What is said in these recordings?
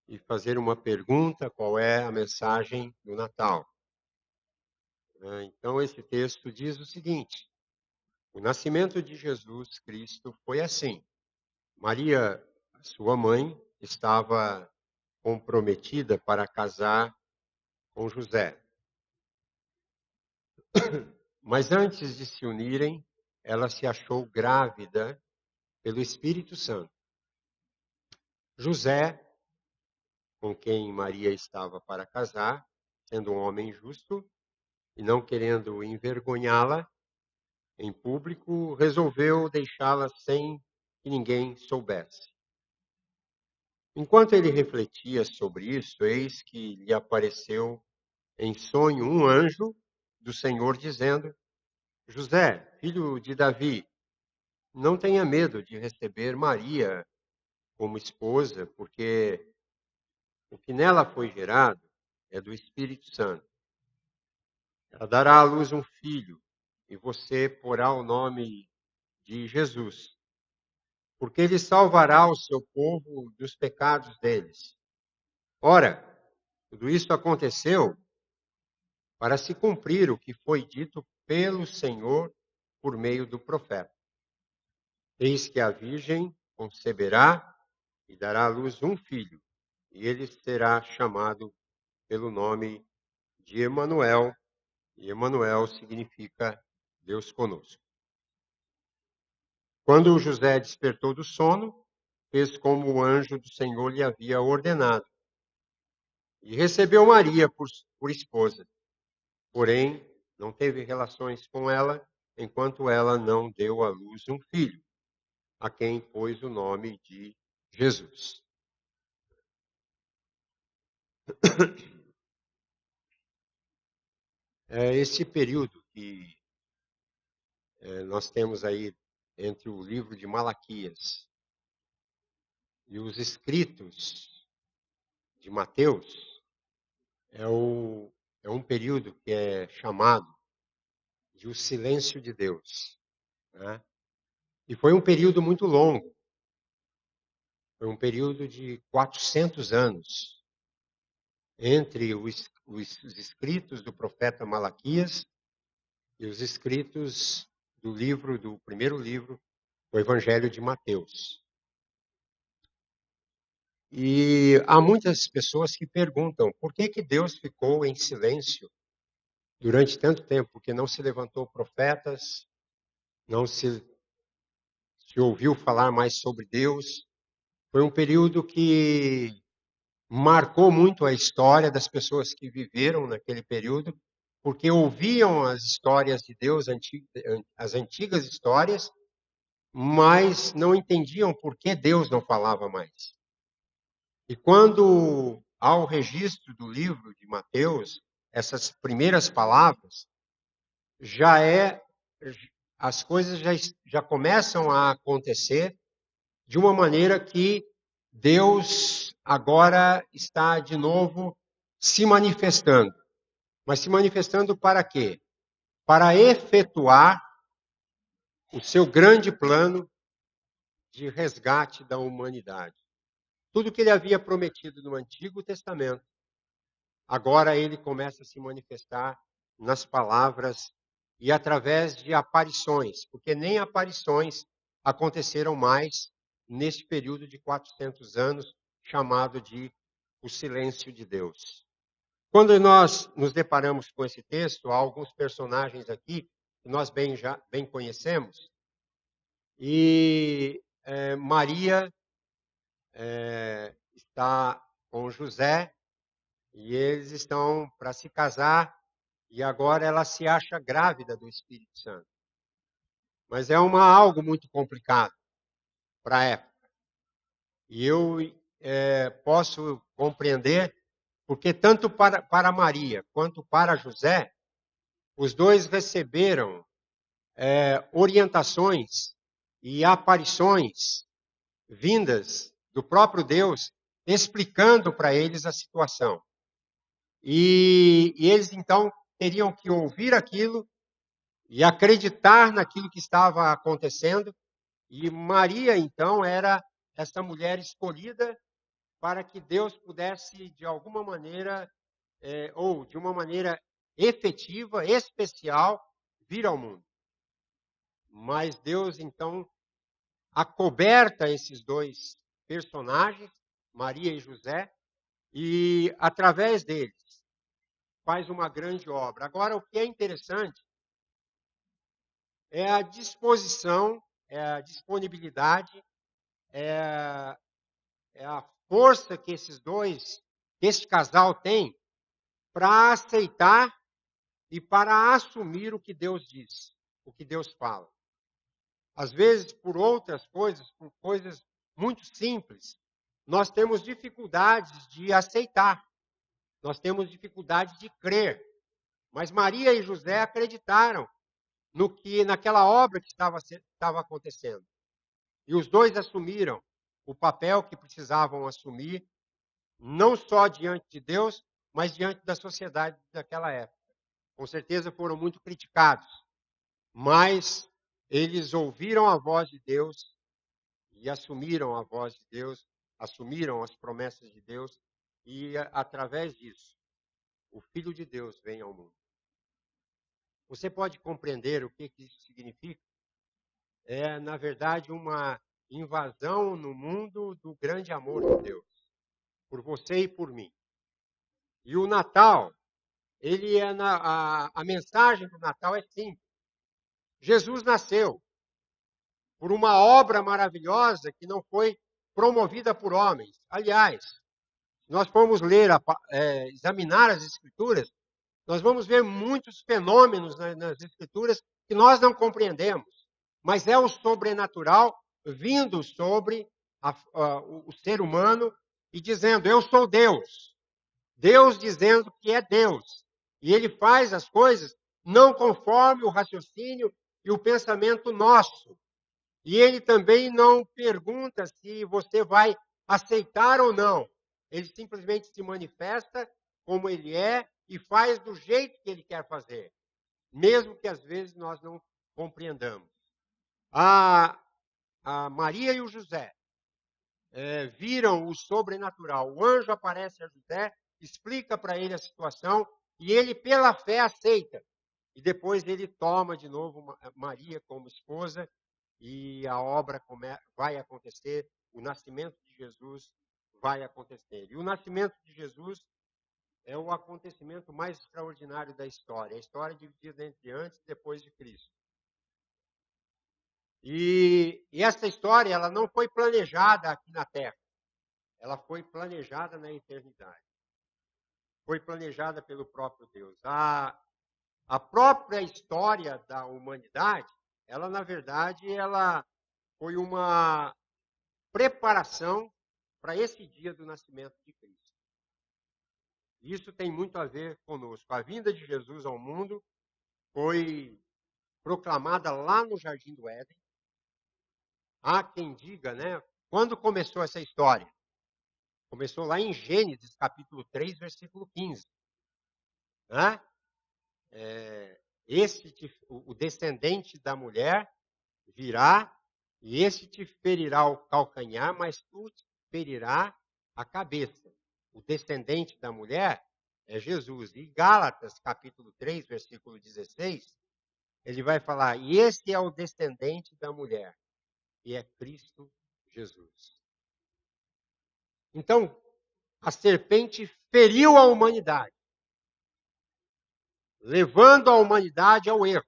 e fazer uma pergunta: qual é a mensagem do Natal? Então, esse texto diz o seguinte: o nascimento de Jesus Cristo foi assim. Maria, sua mãe, estava comprometida para casar com José. Mas antes de se unirem, ela se achou grávida pelo Espírito Santo. José, com quem Maria estava para casar, sendo um homem justo e não querendo envergonhá-la em público, resolveu deixá-la sem que ninguém soubesse. Enquanto ele refletia sobre isso, eis que lhe apareceu em sonho um anjo do Senhor dizendo: José, filho de Davi, não tenha medo de receber Maria como esposa, porque o que nela foi gerado é do Espírito Santo. Ela dará à luz um filho, e você porá o nome de Jesus, porque ele salvará o seu povo dos pecados deles. Ora, tudo isso aconteceu para se cumprir o que foi dito pelo Senhor por meio do profeta. Eis que a virgem conceberá e dará à luz um filho, e ele será chamado pelo nome de Emanuel, e Emanuel significa Deus conosco. Quando José despertou do sono, fez como o anjo do Senhor lhe havia ordenado, e recebeu Maria por esposa. Porém, não teve relações com ela, enquanto ela não deu à luz um filho, a quem pôs o nome de Jesus. É esse período que nós temos aí entre o livro de Malaquias e os escritos de Mateus, é, é um período que é chamado de o silêncio de Deus, né? E foi um período muito longo, foi um período de 400 anos entre os escritos do profeta Malaquias e os escritos do primeiro livro, o Evangelho de Mateus. E há muitas pessoas que perguntam por que Deus ficou em silêncio durante tanto tempo, porque não se levantou profetas, não se ouviu falar mais sobre Deus. Foi um período que marcou muito a história das pessoas que viveram naquele período, porque ouviam as histórias de Deus, as antigas histórias, mas não entendiam por que Deus não falava mais. E quando há o registro do livro de Mateus, essas primeiras palavras, já é as coisas já começam a acontecer de uma maneira que Deus agora está de novo se manifestando. Mas se manifestando para quê? Para efetuar o seu grande plano de resgate da humanidade. Tudo que ele havia prometido no Antigo Testamento, agora ele começa a se manifestar nas palavras e através de aparições, porque nem aparições aconteceram mais neste período de 400 anos, chamado de o silêncio de Deus. Quando nós nos deparamos com esse texto, há alguns personagens aqui que nós bem conhecemos, e Maria está com José, e eles estão para se casar, e agora ela se acha grávida do Espírito Santo. Mas é algo muito complicado para a época. E eu posso compreender, porque tanto para Maria quanto para José, os dois receberam orientações e aparições vindas do próprio Deus, explicando para eles a situação. E eles, então, teriam que ouvir aquilo e acreditar naquilo que estava acontecendo. E Maria, então, era essa mulher escolhida para que Deus pudesse, de alguma maneira, ou de uma maneira efetiva, especial, vir ao mundo. Mas Deus, então, acoberta esses dois personagens, Maria e José, e através deles faz uma grande obra. Agora, o que é interessante é a disposição, é a disponibilidade, é, é a força que que esse casal tem para aceitar e para assumir o que Deus diz, o que Deus fala. Às vezes, por outras coisas, por coisas muito simples, nós temos dificuldades de aceitar, nós temos dificuldade de crer. Mas Maria e José acreditaram naquela obra que estava acontecendo. E os dois assumiram o papel que precisavam assumir, não só diante de Deus, mas diante da sociedade daquela época. Com certeza foram muito criticados, mas eles ouviram a voz de Deus e assumiram a voz de Deus, assumiram as promessas de Deus, e através disso, o Filho de Deus vem ao mundo. Você pode compreender o que isso significa? É, na verdade, uma invasão no mundo do grande amor de Deus, por você e por mim. E o Natal, ele é a mensagem do Natal é simples. Jesus nasceu por uma obra maravilhosa que não foi promovida por homens. Aliás, se nós formos ler, examinar as Escrituras, nós vamos ver muitos fenômenos nas Escrituras que nós não compreendemos. Mas é o sobrenatural vindo sobre o ser humano e dizendo: eu sou Deus. Deus dizendo que é Deus. E ele faz as coisas não conforme o raciocínio e o pensamento nosso. E ele também não pergunta se você vai aceitar ou não. Ele simplesmente se manifesta como ele é e faz do jeito que ele quer fazer, mesmo que às vezes nós não compreendamos. A Maria e o José viram o sobrenatural. O anjo aparece a José, explica para ele a situação e ele, pela fé, aceita. E depois ele toma de novo Maria como esposa e a obra vai acontecer, o nascimento de Jesus vai acontecer. E o nascimento de Jesus é o acontecimento mais extraordinário da história. A história é dividida entre antes e depois de Cristo. E essa história ela não foi planejada aqui na Terra. Ela foi planejada na eternidade. Foi planejada pelo próprio Deus. A própria história da humanidade, ela, na verdade, ela foi uma preparação para esse dia do nascimento de Cristo. Isso tem muito a ver conosco. A vinda de Jesus ao mundo foi proclamada lá no Jardim do Éden. Há quem diga, né? Quando começou essa história? Começou lá em Gênesis, capítulo 3, versículo 15. Né? O descendente da mulher virá, e esse te ferirá o calcanhar, mas tu te ferirá a cabeça. O descendente da mulher é Jesus. E Gálatas, capítulo 3, versículo 16, ele vai falar: e esse é o descendente da mulher, e é Cristo Jesus. Então, a serpente feriu a humanidade, levando a humanidade ao erro.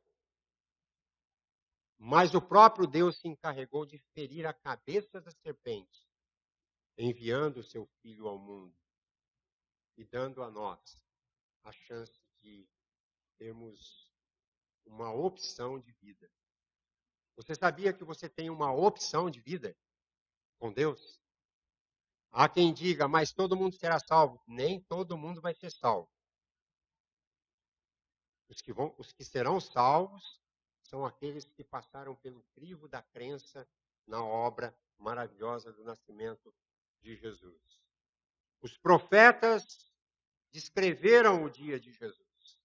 Mas o próprio Deus se encarregou de ferir a cabeça da serpente, enviando o seu Filho ao mundo e dando a nós a chance de termos uma opção de vida. Você sabia que você tem uma opção de vida com Deus? Há quem diga, mas todo mundo será salvo. Nem todo mundo vai ser salvo. Os que serão salvos são aqueles que passaram pelo crivo da crença na obra maravilhosa do nascimento de Jesus. Os profetas descreveram o dia de Jesus.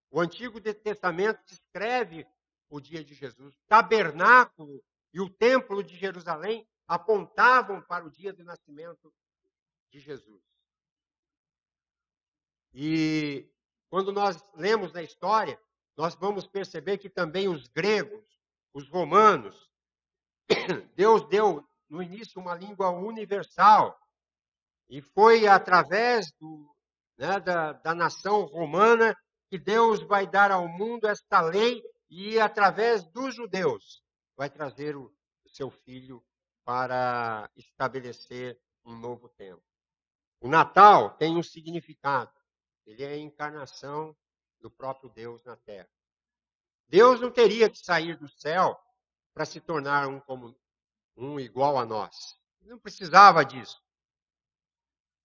O Antigo Testamento descreve o dia de Jesus. O tabernáculo e o templo de Jerusalém apontavam para o dia do nascimento de Jesus. E quando nós lemos na história, nós vamos perceber que também os gregos, os romanos, Deus deu no início uma língua universal. E foi através da nação romana que Deus vai dar ao mundo esta lei e através dos judeus vai trazer o seu filho para estabelecer um novo tempo. O Natal tem um significado. Ele é a encarnação do próprio Deus na terra. Deus não teria que sair do céu para se tornar um igual a nós. Não precisava disso.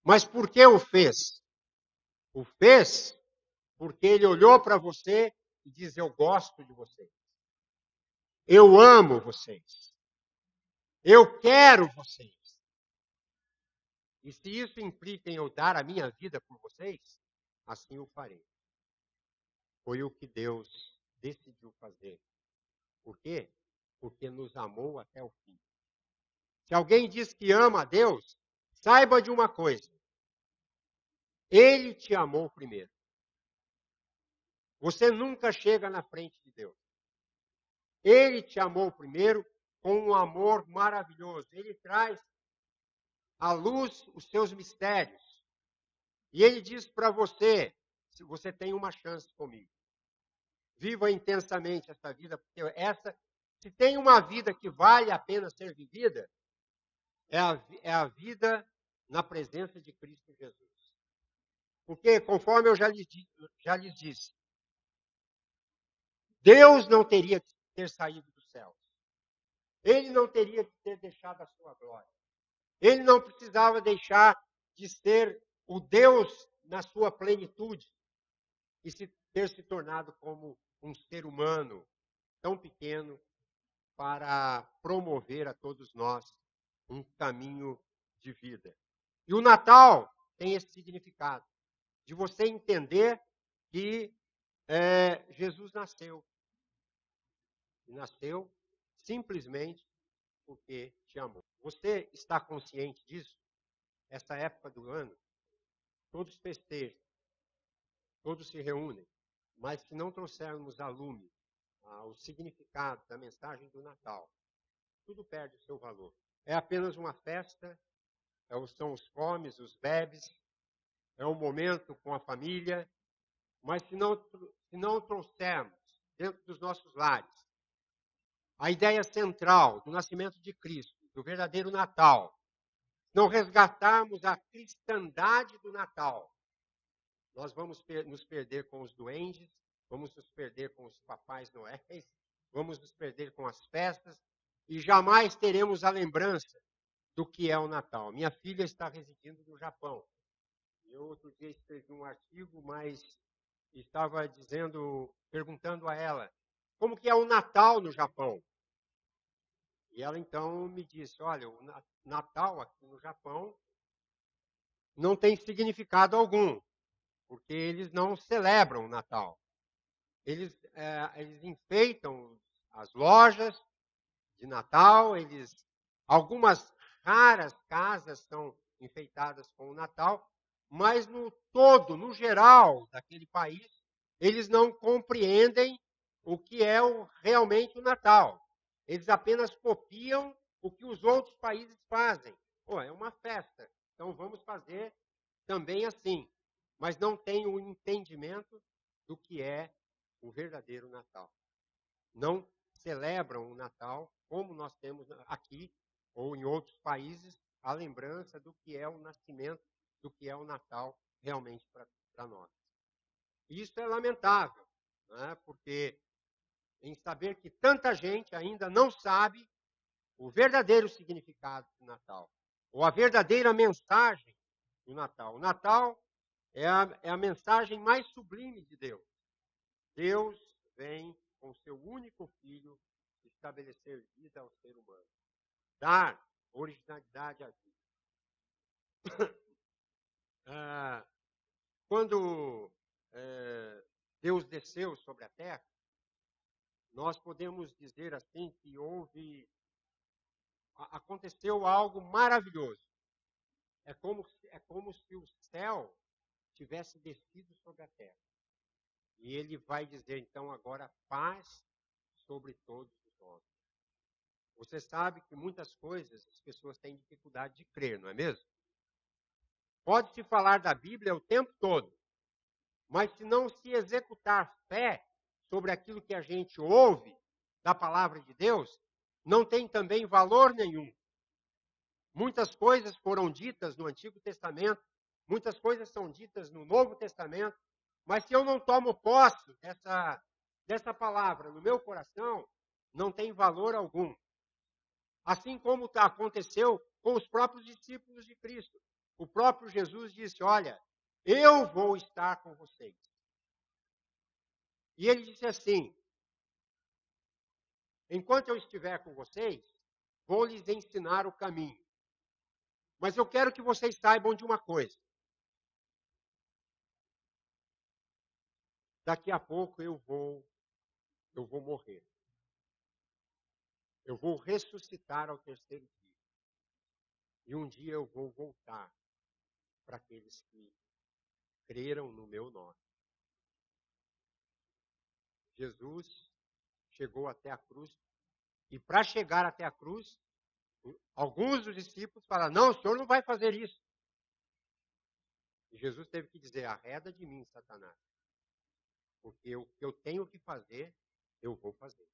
Mas por que o fez? O fez porque ele olhou para você e diz: eu gosto de vocês. Eu amo vocês. Eu quero vocês. E se isso implica em eu dar a minha vida por vocês, assim eu farei. Foi o que Deus decidiu fazer. Por quê? Porque nos amou até o fim. Se alguém diz que ama a Deus, saiba de uma coisa. Ele te amou primeiro. Você nunca chega na frente de Deus. Ele te amou primeiro com um amor maravilhoso. Ele traz à luz os seus mistérios. E ele diz para você, se você tem uma chance comigo. Viva intensamente essa vida, porque se tem uma vida que vale a pena ser vivida, é a vida na presença de Cristo Jesus. Porque, conforme eu já lhes disse, Deus não teria que ter saído dos céus. Ele não teria que ter deixado a sua glória. Ele não precisava deixar de ser o Deus na sua plenitude e ter se tornado como um ser humano tão pequeno para promover a todos nós um caminho de vida. E o Natal tem esse significado, de você entender que Jesus nasceu. E nasceu simplesmente porque te amou. Você está consciente disso? Essa época do ano, todos festejam, todos se reúnem, mas se não trouxermos a lume o significado da mensagem do Natal, tudo perde o seu valor. É apenas uma festa, são os comes, os bebes, é um momento com a família, mas se não trouxermos dentro dos nossos lares a ideia central do nascimento de Cristo, do verdadeiro Natal, não resgatarmos a cristandade do Natal, nós vamos nos perder com os duendes, vamos nos perder com os papais noéis, vamos nos perder com as festas e jamais teremos a lembrança do que é o Natal. Minha filha está residindo no Japão. Eu outro dia escrevi um artigo, mas estava perguntando a ela, como que é o Natal no Japão? E ela então me disse, olha, o Natal aqui no Japão não tem significado algum, porque eles não celebram o Natal. Eles enfeitam as lojas de Natal, algumas raras casas são enfeitadas com o Natal, mas no todo, no geral daquele país, eles não compreendem o que é realmente o Natal. Eles apenas copiam o que os outros países fazem. É uma festa, então vamos fazer também assim. Mas não tem o entendimento do que é o verdadeiro Natal. Não celebram o Natal como nós temos aqui ou em outros países a lembrança do que é o nascimento, do que é o Natal realmente para nós. E isso é lamentável, né? Porque em saber que tanta gente ainda não sabe o verdadeiro significado do Natal, ou a verdadeira mensagem do Natal. O Natal é a mensagem mais sublime de Deus. Deus vem com seu único filho estabelecer vida ao ser humano, dar originalidade à vida. Quando Deus desceu sobre a terra, nós podemos dizer assim que aconteceu algo maravilhoso. É como se o céu tivesse descido sobre a terra. E ele vai dizer, então, agora paz sobre todos os homens. Você sabe que muitas coisas as pessoas têm dificuldade de crer, não é mesmo? Pode-se falar da Bíblia o tempo todo, mas se não se executar fé sobre aquilo que a gente ouve da palavra de Deus, não tem também valor nenhum. Muitas coisas foram ditas no Antigo Testamento, muitas coisas são ditas no Novo Testamento, mas se eu não tomo posse dessa palavra no meu coração, não tem valor algum. Assim como aconteceu com os próprios discípulos de Cristo. O próprio Jesus disse: olha, eu vou estar com vocês. E ele disse assim: enquanto eu estiver com vocês, vou lhes ensinar o caminho. Mas eu quero que vocês saibam de uma coisa. Daqui a pouco eu vou morrer. Eu vou ressuscitar ao terceiro dia. E um dia eu vou voltar para aqueles que creram no meu nome. Jesus chegou até a cruz. E para chegar até a cruz, alguns dos discípulos falaram: não, o senhor não vai fazer isso. E Jesus teve que dizer: arreda de mim, Satanás. Porque o que eu tenho que fazer, eu vou fazer.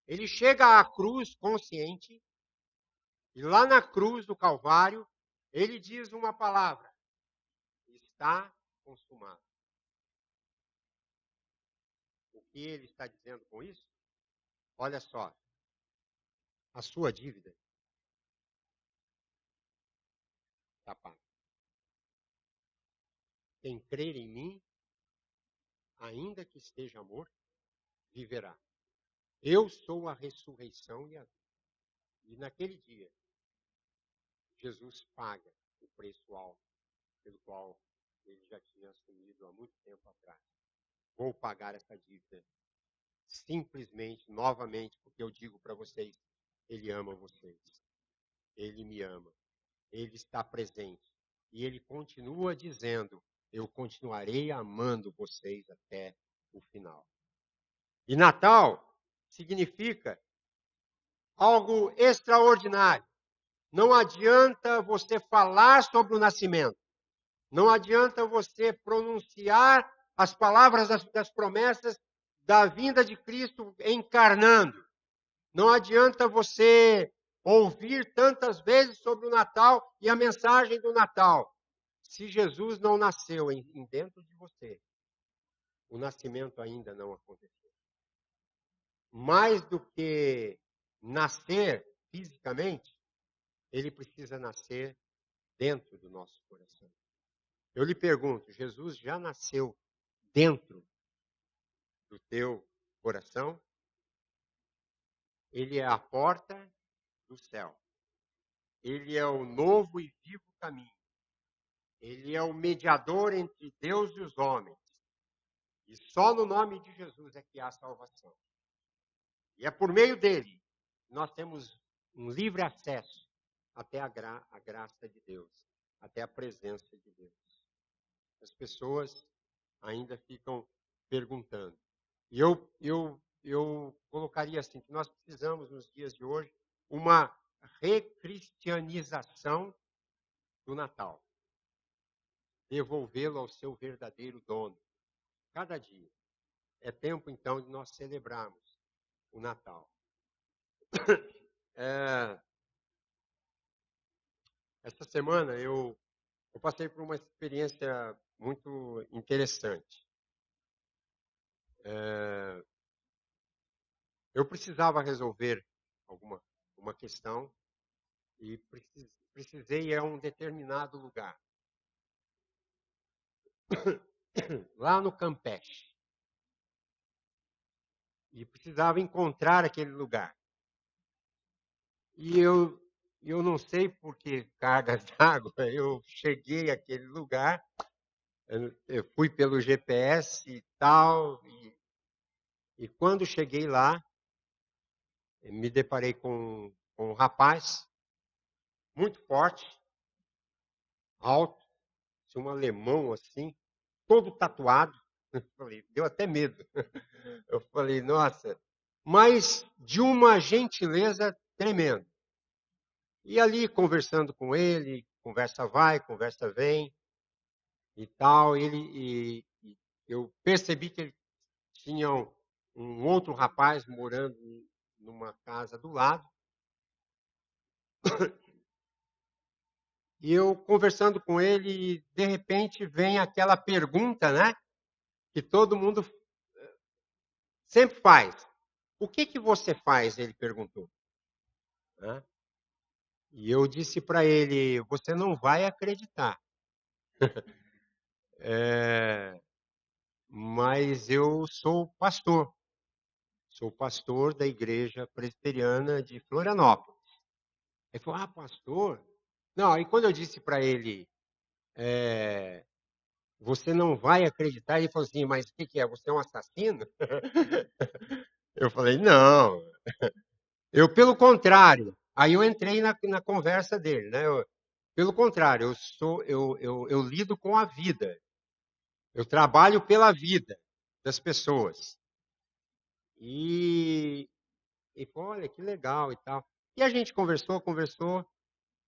Ele chega à cruz consciente, e lá na cruz do Calvário, ele diz uma palavra: está consumado. O que ele está dizendo com isso? Olha só, a sua dívida está paga. Quem crer em mim, ainda que esteja morto, viverá. Eu sou a ressurreição e a vida. E naquele dia, Jesus paga o preço alto pelo qual ele já tinha assumido há muito tempo atrás. Vou pagar essa dívida simplesmente, novamente, porque eu digo para vocês, ele ama vocês. Ele me ama. Ele está presente. E ele continua dizendo, eu continuarei amando vocês até o final. E Natal significa algo extraordinário. Não adianta você falar sobre o nascimento. Não adianta você pronunciar as palavras das promessas da vinda de Cristo encarnando. Não adianta você ouvir tantas vezes sobre o Natal e a mensagem do Natal. Se Jesus não nasceu dentro de você, o nascimento ainda não aconteceu. Mais do que nascer fisicamente, ele precisa nascer dentro do nosso coração. Eu lhe pergunto, Jesus já nasceu dentro do teu coração? Ele é a porta do céu. Ele é o novo e vivo caminho. Ele é o mediador entre Deus e os homens. E só no nome de Jesus é que há salvação. E é por meio dele que nós temos um livre acesso até a graça de Deus, até a presença de Deus. As pessoas ainda ficam perguntando. E eu colocaria assim, que nós precisamos, nos dias de hoje, uma recristianização do Natal. Devolvê-lo ao seu verdadeiro dono, cada dia. É tempo, então, de nós celebrarmos o Natal. Essa semana eu passei por uma experiência muito interessante. Eu precisava resolver uma questão e precisei ir a um determinado lugar. Lá no Campeche. E precisava encontrar aquele lugar. E eu não sei por que cargas d'água, eu cheguei àquele lugar, eu fui pelo GPS e tal, e quando cheguei lá, me deparei com um rapaz muito forte, alto, tinha um alemão assim, todo tatuado. Eu falei, deu até medo. Eu falei, nossa, mas de uma gentileza tremenda. E ali conversando com ele, conversa vai, conversa vem e tal, e eu percebi que ele tinha um outro rapaz morando numa casa do lado. E eu conversando com ele, de repente vem aquela pergunta, né? Que todo mundo sempre faz. O que que você faz? Ele perguntou. Né? E eu disse para ele: você não vai acreditar. É, mas eu sou pastor. Sou pastor da Igreja Presbiteriana de Florianópolis. Ele falou: ah, pastor? Não, aí quando eu disse para ele, é, você não vai acreditar, ele falou assim: mas o que que é? Você é um assassino? Eu falei: não, eu pelo contrário. Aí eu entrei na conversa dele, né? Pelo contrário, eu lido com a vida. Eu trabalho pela vida das pessoas. E, e olha, que legal e tal. E a gente conversou, conversou,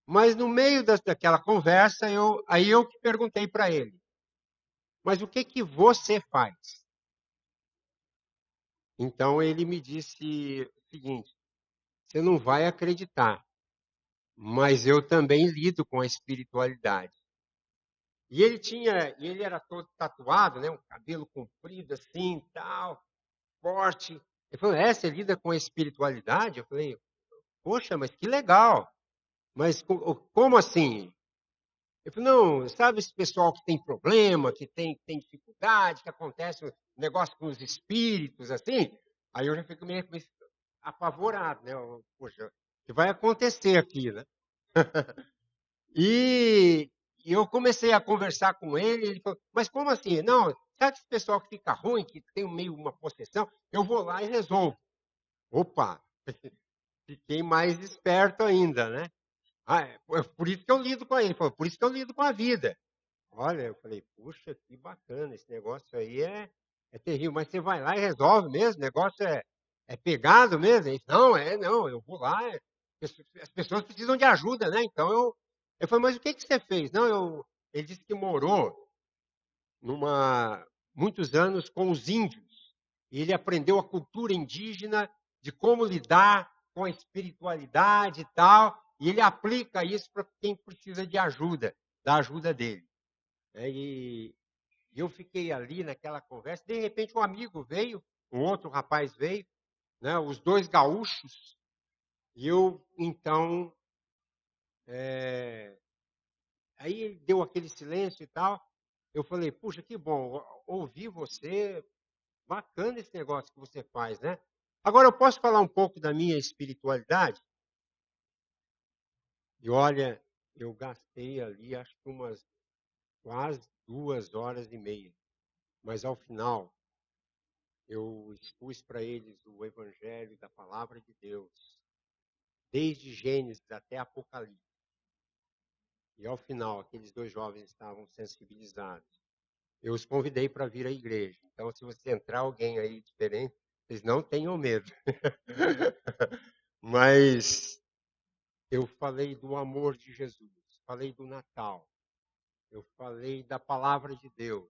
mas no meio daquela conversa, aí eu que perguntei para ele, mas o que que você faz? Então ele me disse o seguinte, você não vai acreditar, mas eu também lido com a espiritualidade. E ele era todo tatuado, né, um cabelo comprido assim, tal, forte. Ele falou, você lida com a espiritualidade? Eu falei, poxa, mas que legal. Mas como assim? Ele falou, não, sabe esse pessoal que tem problema, que tem dificuldade, que acontece um negócio com os espíritos, assim? Aí eu já fico meio apavorado, né? Poxa, o que vai acontecer aqui, né? E, e eu comecei a conversar com ele, ele falou, mas como assim? Não, sabe esse pessoal que fica ruim, que tem meio uma possessão? Eu vou lá e resolvo. Opa, fiquei mais esperto ainda, né? Ah, é por isso que eu lido com ele, ele falou, por isso que eu lido com a vida. Olha, eu falei, puxa, que bacana, esse negócio aí é terrível, mas você vai lá e resolve mesmo, o negócio é pegado mesmo. Ele disse, não, não, eu vou lá, as pessoas precisam de ajuda, né? Então eu falei, mas o que que você fez? Não, ele disse que morou muitos anos com os índios, e ele aprendeu a cultura indígena de como lidar com a espiritualidade e tal, e ele aplica isso para quem precisa de ajuda, da ajuda dele. Né? E eu fiquei ali naquela conversa. De repente, um amigo veio, um outro rapaz veio, né? Os dois gaúchos. E eu, então, aí deu aquele silêncio e tal. Eu falei, puxa, que bom, ouvir você. Bacana esse negócio que você faz, né? Agora, eu posso falar um pouco da minha espiritualidade? E olha, eu gastei ali, acho que umas quase 2 horas e meia. Mas ao final, eu expus para eles o evangelho da palavra de Deus, desde Gênesis até Apocalipse. E ao final, aqueles dois jovens estavam sensibilizados. Eu os convidei para vir à igreja. Então, se você entrar alguém aí diferente, vocês não tenham medo. Mas eu falei do amor de Jesus, falei do Natal, eu falei da palavra de Deus,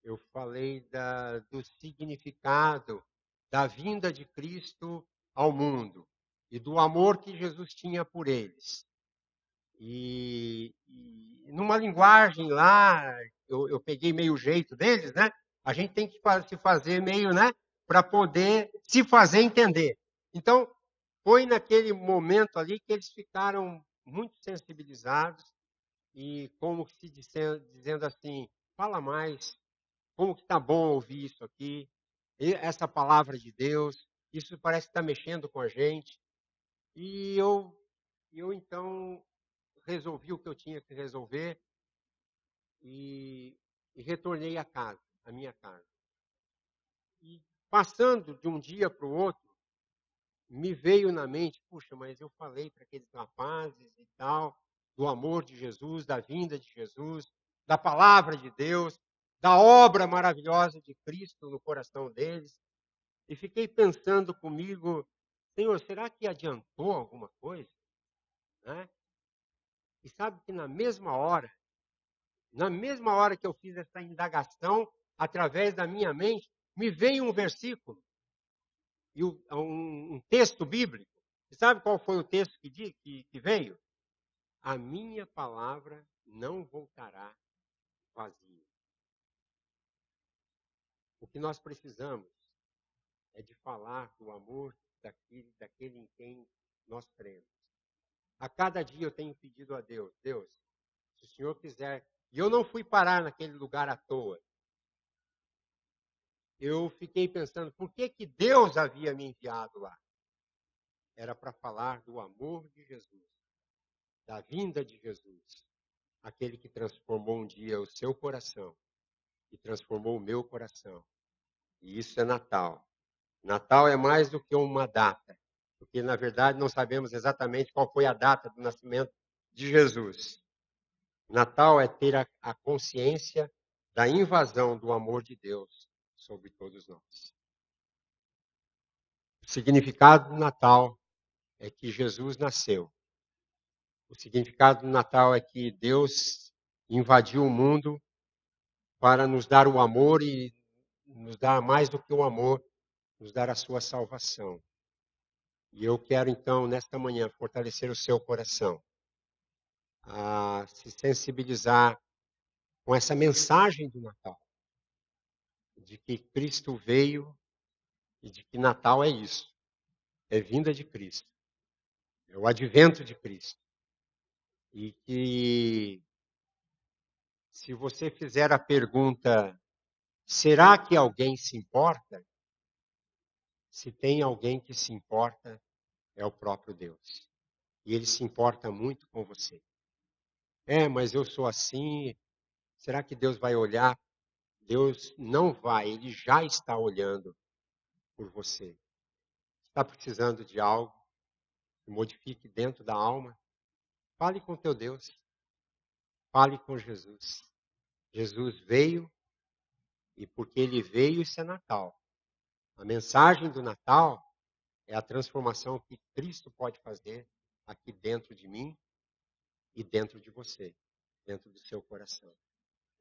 eu falei do significado da vinda de Cristo ao mundo e do amor que Jesus tinha por eles. E numa linguagem lá, eu peguei meio jeito deles, né? A gente tem que se fazer meio, né? Para poder se fazer entender. Então, foi naquele momento ali que eles ficaram muito sensibilizados e como se dizendo assim, fala mais, como que tá bom ouvir isso aqui, essa palavra de Deus, isso parece que está mexendo com a gente. E eu então resolvi o que eu tinha que resolver e retornei à casa, à minha casa. E passando de um dia para o outro, me veio na mente, puxa, mas eu falei para aqueles rapazes e tal, do amor de Jesus, da vinda de Jesus, da palavra de Deus, da obra maravilhosa de Cristo no coração deles. E fiquei pensando comigo, Senhor, será que adiantou alguma coisa? Né? E sabe que na mesma hora que eu fiz essa indagação, através da minha mente, me veio um versículo e um texto bíblico. E sabe qual foi o texto que veio? A minha palavra não voltará vazia. O que nós precisamos é de falar do amor daquele em quem nós cremos. A cada dia eu tenho pedido a Deus, Deus, se o Senhor quiser, e eu não fui parar naquele lugar à toa. Eu fiquei pensando, por que que Deus havia me enviado lá? Era para falar do amor de Jesus, da vinda de Jesus, aquele que transformou um dia o seu coração e transformou o meu coração. E isso é Natal. Natal é mais do que uma data, porque na verdade não sabemos exatamente qual foi a data do nascimento de Jesus. Natal é ter a consciência da invasão do amor de Deus sobre todos nós. O significado do Natal é que Jesus nasceu. O significado do Natal é que Deus invadiu o mundo para nos dar o amor e nos dar mais do que o amor, nos dar a sua salvação. E eu quero então, nesta manhã, fortalecer o seu coração, a se sensibilizar com essa mensagem do Natal, de que Cristo veio e de que Natal é isso, é vinda de Cristo, é o advento de Cristo. E que se você fizer a pergunta, será que alguém se importa? Se tem alguém que se importa, é o próprio Deus. E ele se importa muito com você. Mas eu sou assim, será que Deus vai olhar? Deus não vai, ele já está olhando por você. Está precisando de algo que modifique dentro da alma? Fale com teu Deus. Fale com Jesus. Jesus veio e porque ele veio, isso é Natal. A mensagem do Natal é a transformação que Cristo pode fazer aqui dentro de mim e dentro de você, dentro do seu coração.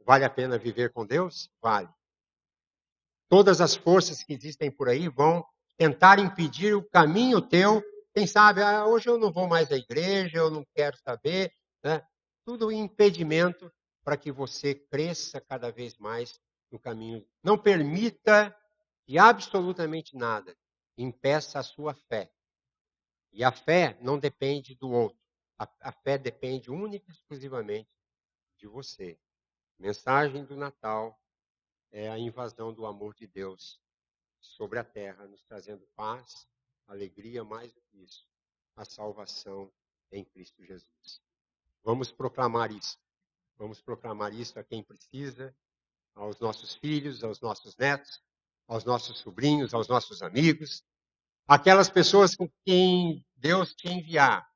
Vale a pena viver com Deus? Vale. Todas as forças que existem por aí vão tentar impedir o caminho teu. Quem sabe, hoje eu não vou mais à igreja, eu não quero saber. Né? Tudo impedimento para que você cresça cada vez mais no caminho. Não permita que absolutamente nada impeça a sua fé. E a fé não depende do outro. A fé depende única e exclusivamente de você. Mensagem do Natal é a invasão do amor de Deus sobre a terra, nos trazendo paz, alegria, mais do que isso, a salvação em Cristo Jesus. Vamos proclamar isso. Vamos proclamar isso a quem precisa, aos nossos filhos, aos nossos netos, aos nossos sobrinhos, aos nossos amigos, aquelas pessoas com quem Deus te enviar.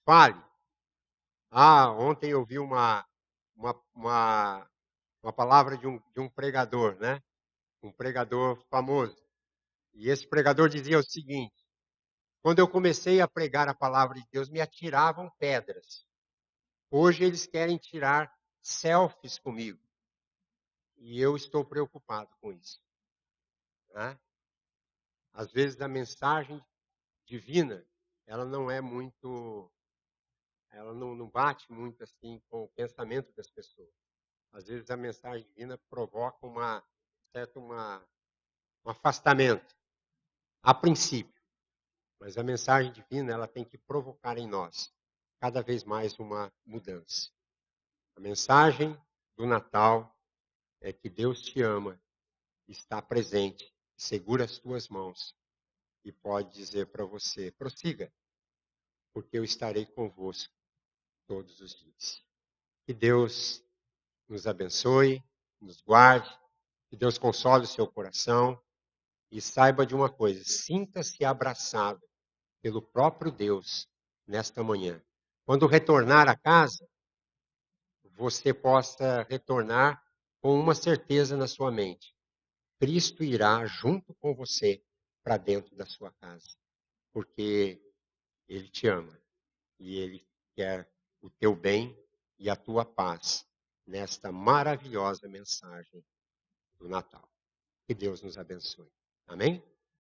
Fale. Ontem eu vi uma, uma, uma palavra de um pregador, né? Um pregador famoso. E esse pregador dizia o seguinte: quando eu comecei a pregar a palavra de Deus, me atiravam pedras. Hoje eles querem tirar selfies comigo. E eu estou preocupado com isso. Né? Às vezes a mensagem divina, ela não é muito, ela não bate muito assim com o pensamento das pessoas. Às vezes a mensagem divina provoca um afastamento, a princípio. Mas a mensagem divina, ela tem que provocar em nós cada vez mais uma mudança. A mensagem do Natal é que Deus te ama, está presente, segura as tuas mãos e pode dizer para você: prossiga, porque eu estarei convosco todos os dias. Que Deus nos abençoe, nos guarde, que Deus console o seu coração E saiba de uma coisa, sinta-se abraçado pelo próprio Deus nesta manhã. Quando retornar a casa, você possa retornar com uma certeza na sua mente. Cristo irá junto com você para dentro da sua casa, porque Ele te ama e Ele quer o teu bem e a tua paz nesta maravilhosa mensagem do Natal. Que Deus nos abençoe. Amém?